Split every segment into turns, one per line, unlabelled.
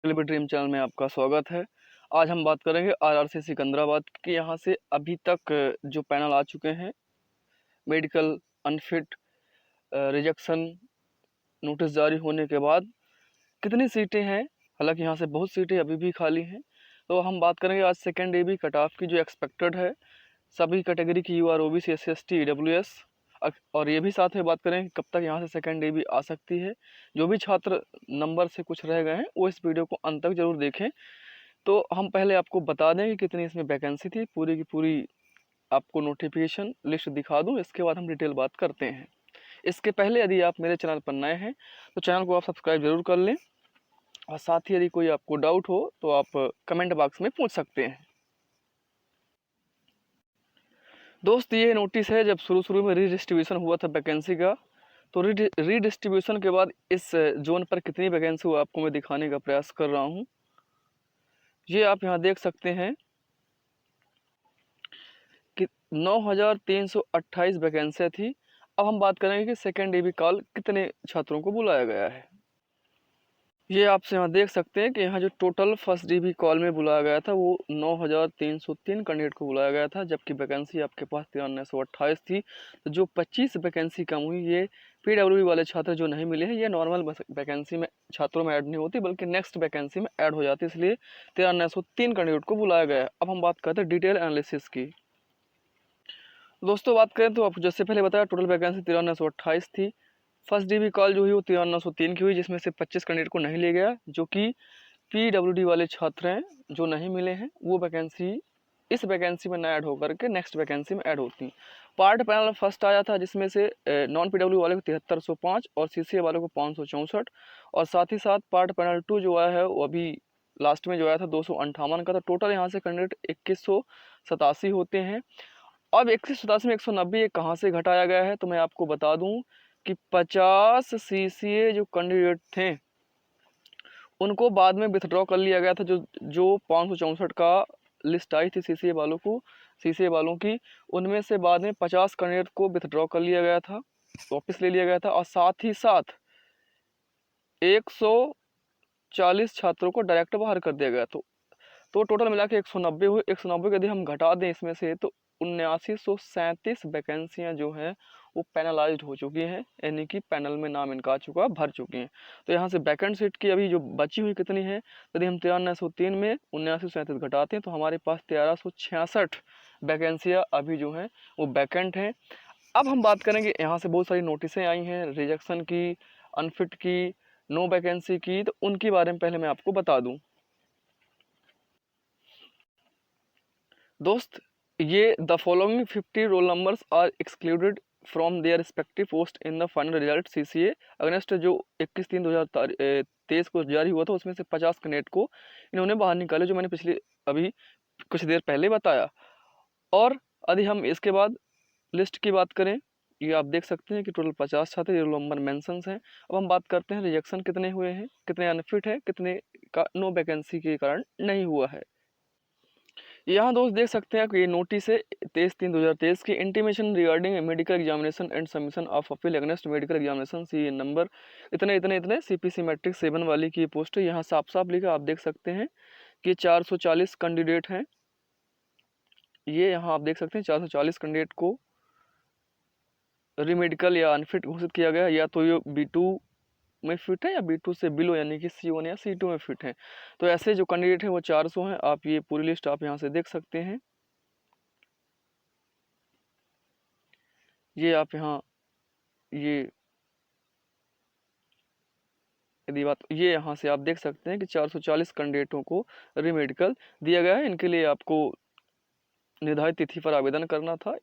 भी dream channel में आपका स्वागत है। आज हम बात करेंगे आरआरसी सिकंदराबाद की। यहाँ से अभी तक जो पैनल आ चुके हैं, मेडिकल अनफिट रिजेक्शन नोटिस जारी होने के बाद कितनी सीटें हैं। हालांकि यहाँ से बहुत सीटें अभी भी खाली हैं। तो हम बात करेंगे आज सेकेंड एबी कट ऑफ की, जो एक्सपेक्टेड है सभी कैटेगरी की, UR, OBC, SC, ST, EWS. और ये भी साथ में बात करें कि कब तक यहाँ से सेकेंड एबी आ सकती है। जो भी छात्र नंबर से कुछ रह गए हैं वो इस वीडियो को अंत तक जरूर देखें। तो हम पहले आपको बता दें कि कितनी इसमें वैकेंसी थी, पूरी की पूरी आपको नोटिफिकेशन लिस्ट दिखा दूं, इसके बाद हम डिटेल बात करते हैं। इसके पहले यदि आप मेरे चैनल पर नए हैं तो चैनल को आप सब्सक्राइब जरूर कर लें, और साथ ही यदि कोई आपको डाउट हो तो आप कमेंट बॉक्स में पूछ सकते हैं। दोस्त, ये नोटिस है, जब शुरू में रीडिस्ट्रीब्यूशन हुआ था वैकेंसी का, तो रीडिस्ट्रीब्यूशन के बाद इस जोन पर कितनी वैकेंसी हुआ आपको मैं दिखाने का प्रयास कर रहा हूँ। ये आप यहाँ देख सकते हैं कि 9,328 वैकेंसियाँ थी। अब हम बात करेंगे कि सेकेंड एबी कॉल कितने छात्रों को बुलाया गया है। ये आपसे यहाँ देख सकते हैं कि यहाँ जो टोटल फर्स्ट डीबी कॉल में बुलाया गया था वो 9,303 कैंडिडेट को बुलाया गया था, जबकि वैकेंसी आपके पास 9328 थी। तो जो 25 वैकेंसी कम हुई, ये पीडब्ल्यूडी वाले छात्र जो नहीं मिले हैं, ये नॉर्मल वैकेंसी में छात्रों में ऐड नहीं होती बल्कि नेक्स्ट वैकेंसी में ऐड हो जाती है, इसलिए 9303 कैंडिडेट को बुलाया गया है। अब हम बात करते हैं डिटेल एनालिसिस की। दोस्तों, बात करें तो आपको जैसे पहले बताया, टोटल वैकेंसी 9328 थी। फर्स्ट डीबी कॉल जो हुई वो 9303 की हुई, जिसमें से 25 कैंडिडेट को नहीं लिया गया, जो कि पीडब्ल्यूडी वाले छात्र हैं जो नहीं मिले हैं। वो वैकेंसी इस वैकेंसी में न ऐड होकर के नेक्स्ट वैकेंसी में ऐड होती हैं। पार्ट पैनल फर्स्ट आया था, जिसमें से नॉन पीडब्ल्यू वाले को 7305 और सीसीए वाले को 564, और साथ ही साथ पार्ट पैनल 2 जो आया है वो अभी लास्ट में जो आया था 258 का। तो टोटल यहाँ से कैंडिडेट 2187 होते हैं। अब 187 में 190 कहाँ से घटाया गया है, तो मैं आपको बता दूं कि 50 सीसीए जो कैंडिडेट थे उनको बाद में विथड्रॉ कर लिया गया था। जो 564 का लिस्ट आई थी सीसीए वालों की, उनमें से बाद में 50 कैंडिडेट को विथड्रॉ कर लिया गया था, वापस ले लिया गया था, और साथ ही साथ 140 छात्रों को डायरेक्ट बाहर कर दिया गया। तो टोटल मिला के 190 हुए। 190 के यदि हम घटा दें इसमें से, तो 7937 वैकेंसियाँ जो हैं वो पैनलाइज्ड हो चुकी हैं, यानी कि पैनल में नाम इनका आ चुका है, भर चुकी हैं। तो यहाँ से वैकेंट सीट की अभी जो बची हुई कितनी है, यदि हम 9303 में 7937 घटाते हैं तो हमारे पास 1366 वैकेंसियाँ अभी जो हैं वो वैकेंट हैं। अब हम बात करेंगे, यहाँ से बहुत सारी नोटिसें आई हैं रिजेक्शन की, अनफिट की, नो वैकेंसी की, तो उनके बारे में पहले मैं आपको बता दूँ। दोस्त, ये the following 50 roll numbers are excluded from their respective post in the final result CCA against, जो 21/3/2023 को जारी हुआ था, उसमें से 50 कैंडिडेट को इन्होंने बाहर निकाले, जो मैंने पिछले अभी कुछ देर पहले बताया। और यदि हम इसके बाद लिस्ट की बात करें, ये आप देख सकते हैं कि टोटल 50 छात्र, ये रोल नंबर मेंशंस हैं। अब हम बात करते हैं रिजेक्शन कितने हुए हैं, कितने अनफिट है, कितने का नो वैकेंसी के कारण नहीं हुआ है। यहाँ दोस्त देख सकते हैं कि ये नोटिस है 23/3/2023 की, intimation regarding medical examination and submission of appeal against medical examination C number इतने इतने इतने सीपीसी मैट्रिक 7 वाली की पोस्ट है। यहाँ साफ साफ लिखा, आप देख सकते हैं कि 440 कैंडिडेट हैं। ये यहाँ आप देख सकते हैं 440 कैंडिडेट को रीमेडिकल या अनफिट घोषित किया गया, या तो ये B2 में फिट है या B2 से बिलो यानी कि C1 या C2 में फिट है। तो ऐसे जो कैंडिडेट है वो 400 हैं। आप ये पूरी लिस्ट आप यहाँ से देख सकते हैं। ये आप यहाँ ये यदि बात ये यहाँ से आप देख सकते हैं कि 440 कैंडिडेटों को रीमेडिकल दिया गया है। इनके लिए आपको निर्धारित तिथि पर आवेदन करना था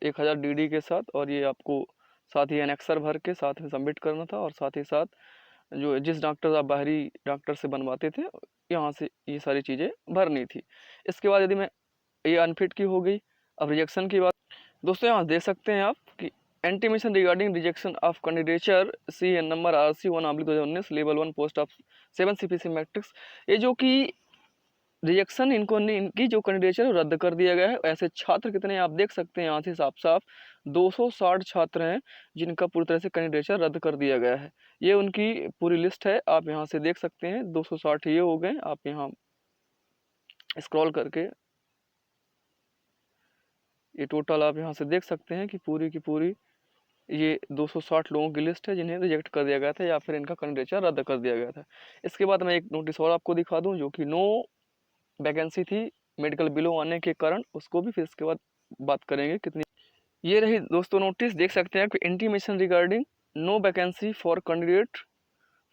1000 DD के साथ, और ये आपको साथ ही एनेक्सर भर के साथ में सबमिट करना था, और साथ ही साथ जो जिस डॉक्टर आप बाहरी डॉक्टर से बनवाते थे यहाँ से ये सारी चीज़ें भरनी थी। इसके बाद यदि मैं ये अनफिट की हो गई। अब रिजेक्शन की बात दोस्तों, यहाँ देख सकते हैं आप कि intimation regarding rejection of candidature CN number RC1/2019 level 1 post of 7 CPC matrix, ये जो कि रिजेक्शन इनकी जो कैंडिडेचर रद्द कर दिया गया है। ऐसे छात्र कितने आप देख सकते हैं यहाँ से साफ साफ 260 छात्र हैं जिनका पूरी तरह से कैंडिडेचर रद्द कर दिया गया है। ये उनकी पूरी लिस्ट है, आप यहाँ से देख सकते हैं। 260 ये हो गए, आप यहाँ स्क्रॉल करके ये टोटल आप यहाँ से देख सकते हैं कि पूरी की पूरी ये 260 लोगों की लिस्ट है जिन्हें रिजेक्ट कर दिया गया था या फिर इनका कैंडिडेचर रद्द कर दिया गया था। इसके बाद मैं एक नोटिस और आपको दिखा दूं जो कि 9 वैकेंसी थी मेडिकल बिलो आने के कारण, उसको भी फिर इसके बाद बात करेंगे कितनी। ये रही दोस्तों नोटिस, देख सकते हैं कि intimation regarding no vacancy for candidate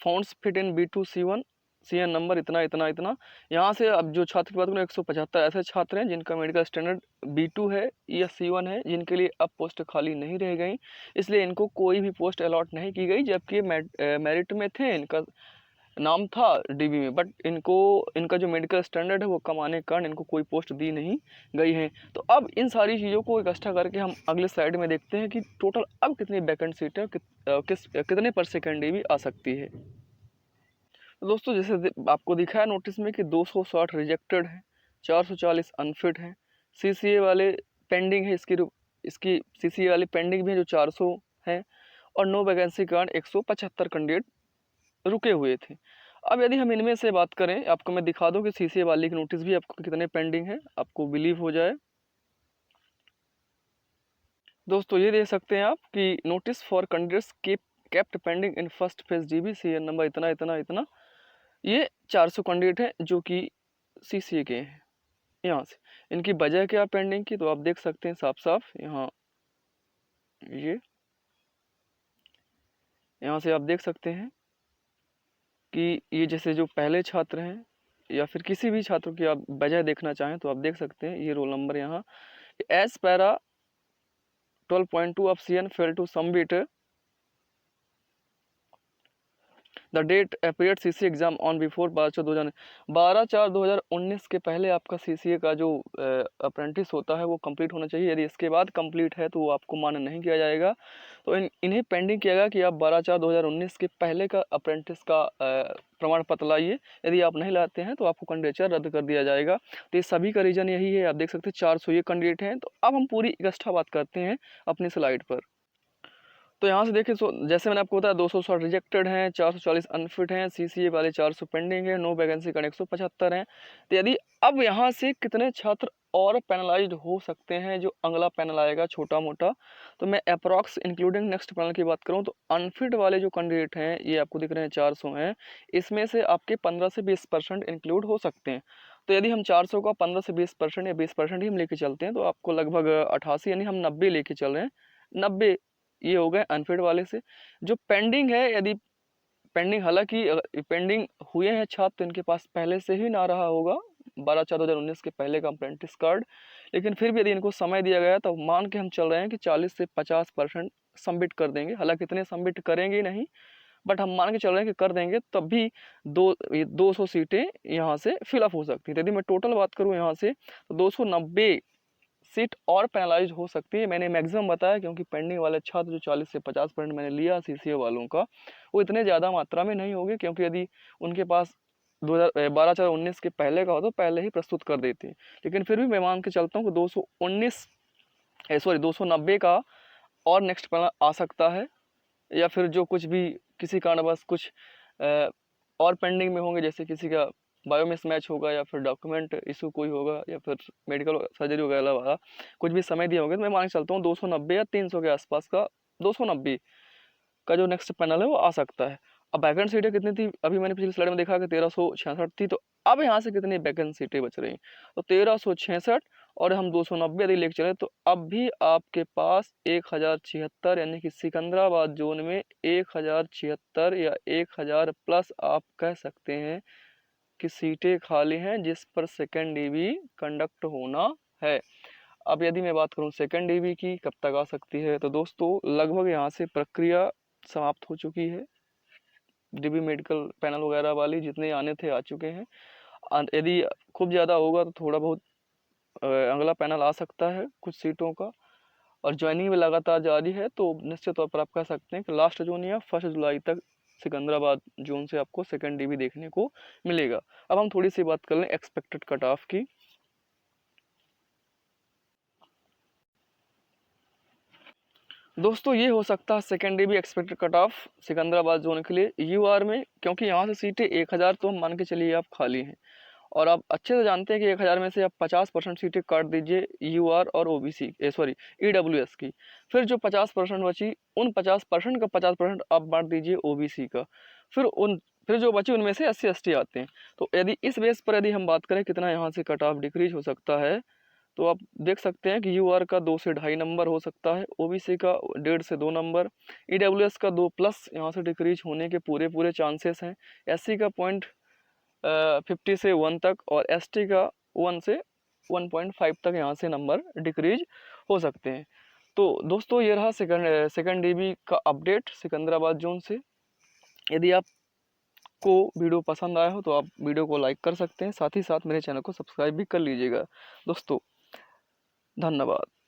founds fit in B2C1 CN number इतना इतना इतना। यहाँ से अब जो छात्र की बात करें 175 ऐसे छात्र हैं जिनका मेडिकल स्टैंडर्ड B2 है या C1 है, जिनके लिए अब पोस्ट खाली नहीं रह गई, इसलिए इनको कोई भी पोस्ट अलॉट नहीं की गई। जबकि मेरिट में थे, इनका नाम था DB में, बट इनका जो मेडिकल स्टैंडर्ड है वो कम आने के कारण इनको कोई पोस्ट दी नहीं गई है। तो अब इन सारी चीज़ों को इकट्ठा करके हम अगले स्लाइड में देखते हैं कि टोटल अब कितनी वैकेंट सीटें कितने पर सेकेंड DB आ सकती है। तो दोस्तों जैसे आपको दिखा है नोटिस में कि 260 रिजेक्टेड हैं, 440 अनफिट हैं, CCA वाले पेंडिंग है, इसकी CCA वाली पेंडिंग भी है जो 400 हैं, और नो वैकेंसी के कारण 175 कैंडिडेट रुके हुए थे। अब यदि हम इनमें से बात करें, आपको मैं दिखा दूं कि CCA वाली की नोटिस भी आपको कितने पेंडिंग है, आपको बिलीव हो जाए। दोस्तों ये देख सकते हैं आप कि notice for candidates kept pending in first phase DB CN number इतना इतना इतना, ये 400 कैंडिडेट हैं जो कि CCA के हैं। यहाँ से इनकी वजह क्या पेंडिंग की, तो आप देख सकते हैं साफ साफ यहाँ से आप देख सकते हैं कि ये जैसे जो पहले छात्र हैं या फिर किसी भी छात्र की आप वजह देखना चाहें तो आप देख सकते हैं ये रोल नंबर यहाँ as para 12.2 of CN fail to submit the date appeared CCA exam on before 12/4/2019 के पहले आपका CCA का जो अप्रेंटिस होता है वो कंप्लीट होना चाहिए। यदि इसके बाद कंप्लीट है तो वो आपको मान्य नहीं किया जाएगा। तो इन्हें पेंडिंग किया गया कि आप 12/4/2019 के पहले का अप्रेंटिस का प्रमाण पत्र लाइए। यदि आप नहीं लाते हैं तो आपको कैंडिडेचर रद्द कर दिया जाएगा। तो ये सभी का रीजन यही है। आप देख सकते हैं 400 ये कैंडिडेट हैं। तो अब हम पूरी इकट्ठा बात करते हैं अपनी स्लाइड पर। तो यहाँ से देखिए, जैसे मैंने आपको बताया 260 रिजेक्टेड हैं, 440 अनफिट हैं, CCA वाले 400 पेंडिंग है, नो वैकेंसी का 175 हैं। तो यदि अब यहाँ से कितने छात्र और पैनलाइज्ड हो सकते हैं, जो अगला पैनल आएगा छोटा मोटा, तो मैं अप्रॉक्स इंक्लूडिंग नेक्स्ट पैनल की बात करूँ तो अनफिट वाले जो कैंडिडेट हैं ये आपको दिख रहे हैं 400 हैं, इसमें से आपके 15 से 20% इंक्लूड हो सकते हैं। तो यदि हम 400 का 15 से 20% या 20% ही हम लेके चलते हैं तो आपको लगभग 88 यानी हम 90 लेके चल रहे हैं। 90 ये हो गए अनफिट वाले से। जो पेंडिंग है, यदि पेंडिंग हालांकि पेंडिंग हुए हैं छात्र तो इनके पास पहले से ही ना रहा होगा 12/4/2019 के पहले का अप्रेंटिस कार्ड, लेकिन फिर भी यदि इनको समय दिया गया तो मान के हम चल रहे हैं कि 40 से 50% सबमिट कर देंगे। हालांकि इतने सबमिट करेंगे नहीं, बट हम मान के चल रहे हैं कि कर देंगे, तब भी 200 सीटें यहाँ से फिलअप हो सकती है। यदि मैं टोटल बात करूँ यहाँ से तो 290 सीट और पैनलाइज हो सकती है। मैंने मैक्सिमम बताया क्योंकि पेंडिंग वाले छात्र जो 40 से 50% मैंने लिया CCA वालों का, वो इतने ज़्यादा मात्रा में नहीं होगी, क्योंकि यदि उनके पास 2012/4/19 के पहले का हो तो पहले ही प्रस्तुत कर देते हैं। लेकिन फिर भी मैं मान के चलता हूँ कि 290 का और नेक्स्ट पैनल आ सकता है, या फिर जो कुछ भी किसी कारणवश कुछ और पेंडिंग में होंगे, जैसे किसी का बायो मिसमैच होगा या फिर डॉक्यूमेंट इशू कोई होगा या फिर मेडिकल सर्जरी वगैरह वाला कुछ भी समय दिया होगा, तो मैं मान के चलता हूँ 290 या 300 के आसपास का 290 का जो नेक्स्ट पैनल है वो आ सकता है। अब वैकेंट सीटें कितनी थी, अभी मैंने पिछली स्लाइड में देखा कि 1366 थी। तो अब यहाँ से कितनी वैकेंट सीटें बच रही, तो 1366 और हम 290 यदि लेके चले तो अब भी आपके पास 1076 यानी कि सिकंदराबाद जोन में 1076 या 1000 प्लस आप कह सकते हैं कि सीटें खाली हैं जिस पर सेकेंड DB कंडक्ट होना है। अब यदि मैं बात करूं सेकेंड DB की कब तक आ सकती है, तो दोस्तों लगभग यहाँ से प्रक्रिया समाप्त हो चुकी है। DB मेडिकल पैनल वगैरह वाली जितने आने थे आ चुके हैं। यदि खूब ज़्यादा होगा तो थोड़ा बहुत अगला पैनल आ सकता है कुछ सीटों का, और ज्वाइनिंग भी लगातार जारी है। तो निश्चित तौर पर आप कह सकते हैं कि लास्ट जून या 1 जुलाई तक सिकंदराबाद जोन से आपको सेकेंड DB देखने को मिलेगा। अब हम थोड़ी सी बात कर लें एक्सपेक्टेड कट ऑफ की। दोस्तों ये हो सकता है सेकेंड डे भी expected cut off Secunderabad zone के लिए यूआर में, क्योंकि यहाँ से सीटें 1000 तो हम मान के चलिए आप खाली हैं, और आप अच्छे से जानते हैं कि 1000 में से आप 50% सीटें काट दीजिए यूआर और ओबीसी सॉरी ईडब्ल्यूएस की, फिर जो 50% बची उन 50% का 50% आप बांट दीजिए ओबीसी का, फिर जो बची उनमें से SC ST आते हैं। तो यदि इस बेस पर यदि हम बात करें कितना यहाँ से कट ऑफ डिक्रीज हो सकता है, तो आप देख सकते हैं कि यूआर का 2 से 2.5 नंबर हो सकता है, ओबीसी का 1.5 से 2 नंबर, ईडब्ल्यूएस का 2+ यहाँ से डिक्रीज होने के पूरे चांसेस हैं, SC का 0.50 से 1 तक और ST का 1 से 1.5 तक यहाँ से नंबर डिक्रीज हो सकते हैं। तो दोस्तों ये रहा सेकंड डीबी का अपडेट सिकंदराबाद जोन से। यदि आपको वीडियो पसंद आया हो तो आप वीडियो को लाइक कर सकते हैं, साथ ही साथ मेरे चैनल को सब्सक्राइब भी कर लीजिएगा दोस्तों। धन्यवाद।